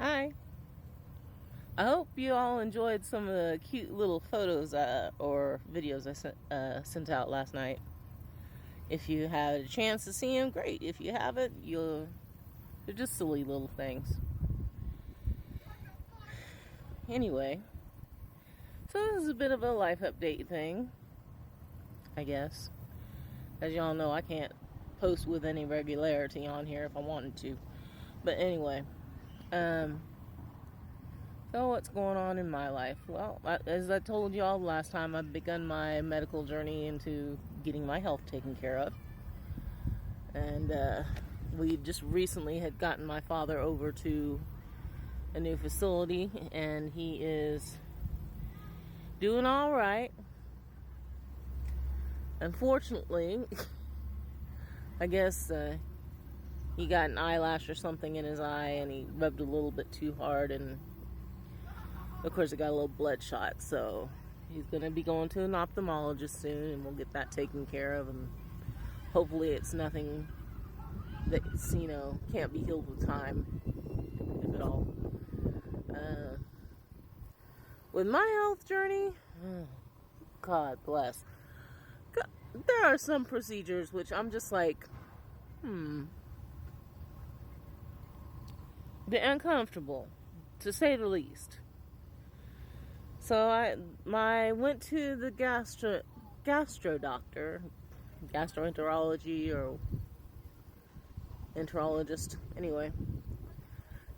Hi. I hope you all enjoyed some of the cute little photos or videos I sent out last night. If you had a chance to see them, great. If you haven't, they're just silly little things. Anyway, so this is a bit of a life update thing, I guess. As y'all know, I can't post with any regularity on here if I wanted to. But anyway, so what's going on in my life? Well, as I told y'all last time, I've begun my medical journey into getting my health taken care of. And we just recently had gotten my father over to a new facility, and he is doing all right. Unfortunately, I guess he got an eyelash or something in his eye, and he rubbed a little bit too hard, and of course, it got a little bloodshot, so he's going to be going to an ophthalmologist soon, and we'll get that taken care of, and hopefully it's nothing that's, can't be healed with time, if at all. With my health journey, God bless. There are some procedures which I'm just like, they're uncomfortable, to say the least. So I went to the gastro doctor, gastroenterology or enterologist, anyway.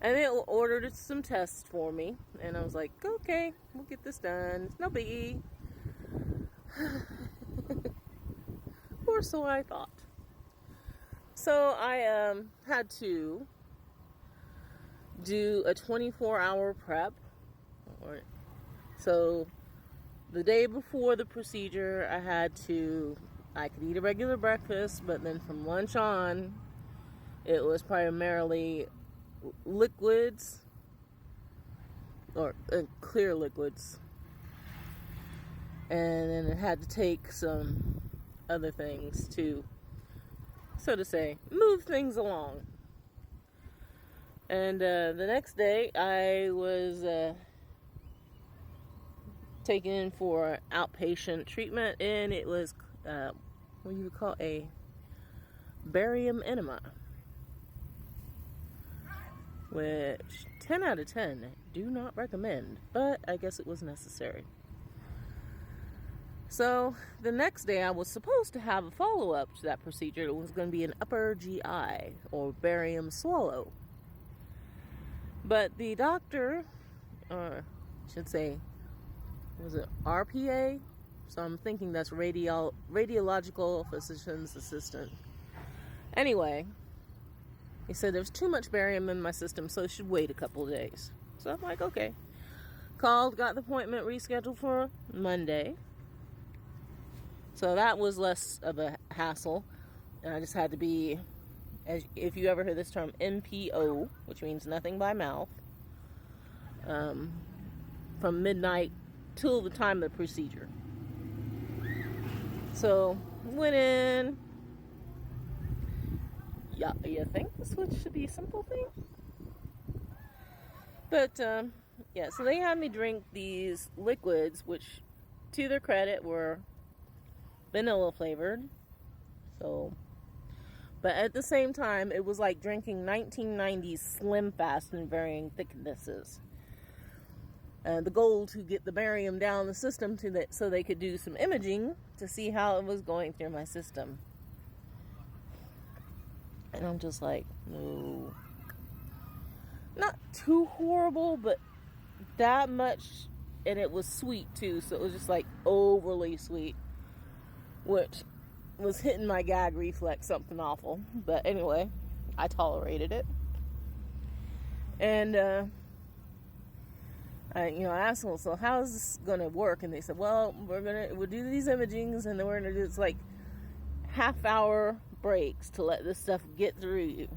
And they ordered some tests for me, and I was like, okay, we'll get this done. It's no biggie. Or so I thought. So I had to do a 24-hour prep. So the day before the procedure, I could eat a regular breakfast, but then from lunch on, it was primarily liquids, or clear liquids. And then it had to take some other things to, so to say, move things along. And the next day, I was taken in for outpatient treatment, and it was what you would call a barium enema, which 10 out of 10 do not recommend, but I guess it was necessary. So the next day I was supposed to have a follow-up to that procedure. It was going to be an upper GI or barium swallow, but the doctor, or I should say, was it RPA? So I'm thinking that's radiological physician's assistant. Anyway, he said there's too much barium in my system, so it should wait a couple of days. So I'm like, okay. Called, got the appointment rescheduled for Monday. So that was less of a hassle. And I just had to be, if you ever heard this term, NPO, which means nothing by mouth, from midnight till the time of the procedure. So, went in. Yeah, you think this should be a simple thing? But, yeah, so they had me drink these liquids, which, to their credit, were vanilla flavored. So, but at the same time, it was like drinking 1990s Slim Fast in varying thicknesses. The goal to get the barium down the system so they could do some imaging to see how it was going through my system. And I'm just like, no. Not too horrible, but that much. And it was sweet too, so it was just like overly sweet, which was hitting my gag reflex something awful. But anyway, I tolerated it. And I asked them, so how is this going to work? And they said, well, we'll do these imagings, and then we're going to do this like half-hour breaks to let this stuff get through you.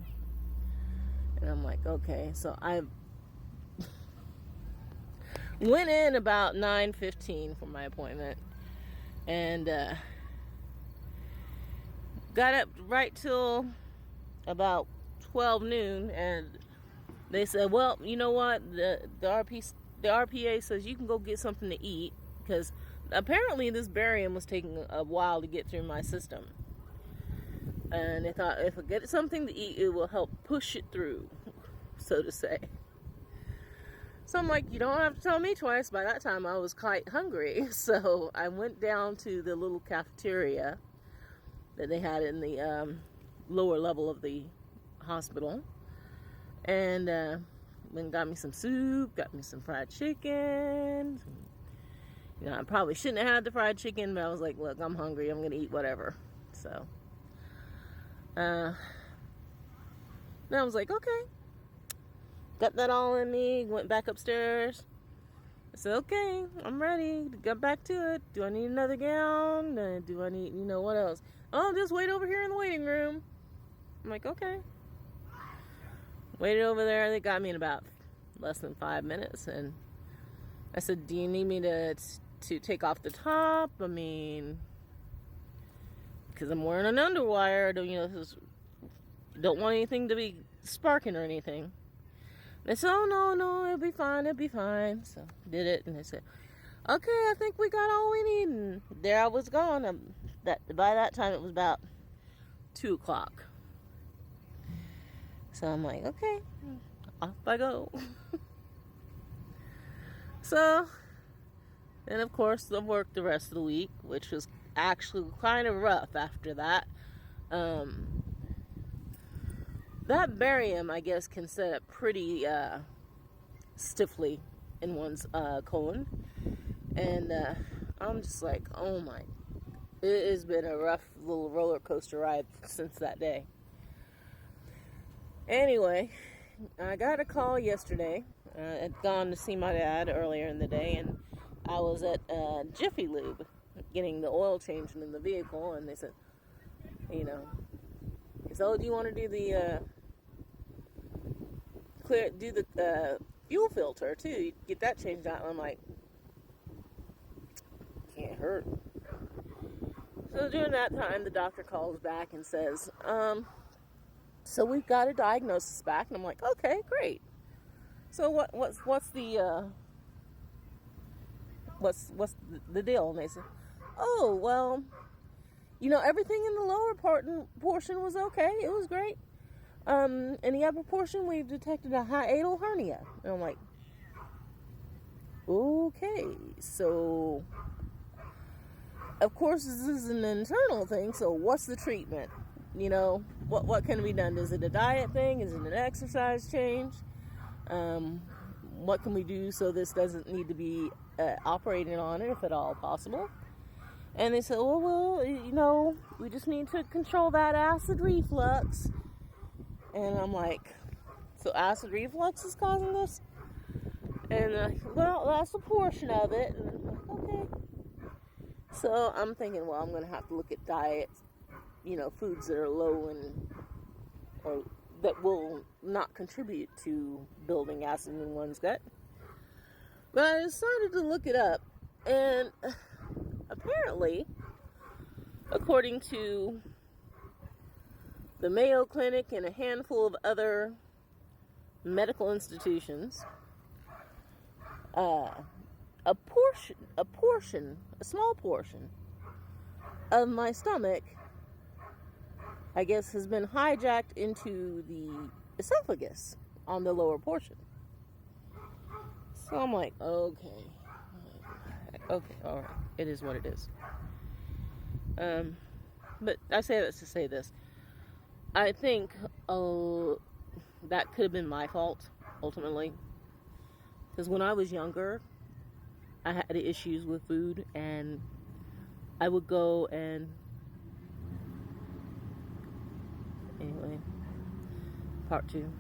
And I'm like, okay. So I went in about 9:15 for my appointment, and got up right till about 12 noon, and They said, well, you know what? The RPA says you can go get something to eat because apparently this barium was taking a while to get through my system. And they thought if I get something to eat, it will help push it through, so to say. So I'm like, you don't have to tell me twice. By that time, I was quite hungry. So I went down to the little cafeteria that they had in the lower level of the hospital. And went and got me some soup, got me some fried chicken. You know, I probably shouldn't have had the fried chicken, but I was like, look, I'm hungry. I'm going to eat whatever. So then I was like, okay. Got that all in me, went back upstairs. I said, okay, I'm ready to get back to it. Do I need another gown? Do I need, what else? Oh, just wait over here in the waiting room. I'm like, okay. Waited over there. They got me in about less than 5 minutes. And I said, do you need me to take off the top? I mean, because I'm wearing an underwire. Don't want anything to be sparking or anything. They said, oh, no, it'll be fine. So did it, and they said, okay, I think we got all we need. And there I was gone. By that time, it was about 2 o'clock. So I'm like, okay, off I go. So, then of course, I worked the rest of the week, which was actually kind of rough after that. That barium, I guess, can set up pretty stiffly in one's colon. And I'm just like, oh my. It has been a rough little roller coaster ride since that day. Anyway, I got a call yesterday. I'd gone to see my dad earlier in the day, and I was at Jiffy Lube getting the oil changed in the vehicle, and they said, so do you want to do the fuel filter too? Get that changed out. And I'm like, can't hurt. So during that time, the doctor calls back and says, so we've got a diagnosis back. And I'm like, okay, great. So what's the deal? And they said, oh, well, everything in the lower portion was okay. It was great. In the upper portion, we've detected a hiatal hernia. And I'm like, okay, so, of course, this is an internal thing, so what's the treatment? What can be done? Is it a diet thing? Is it an exercise change? What can we do so this doesn't need to be operating on it, if at all possible? And they said, well, we just need to control that acid reflux. And I'm like, so acid reflux is causing this? And well, that's a portion of it. And I'm like, okay. So I'm thinking, well, I'm going to have to look at diets, foods that are low or that will not contribute to building acid in one's gut. But I decided to look it up, and apparently, according to the Mayo Clinic and a handful of other medical institutions, a small portion of my stomach, I guess, has been hijacked into the esophagus on the lower portion. So I'm like, okay, all right, it is what it is. But I say this to say this. I think that could have been my fault, ultimately. Because when I was younger, I had issues with food, and I would go and... Anyway, part 2.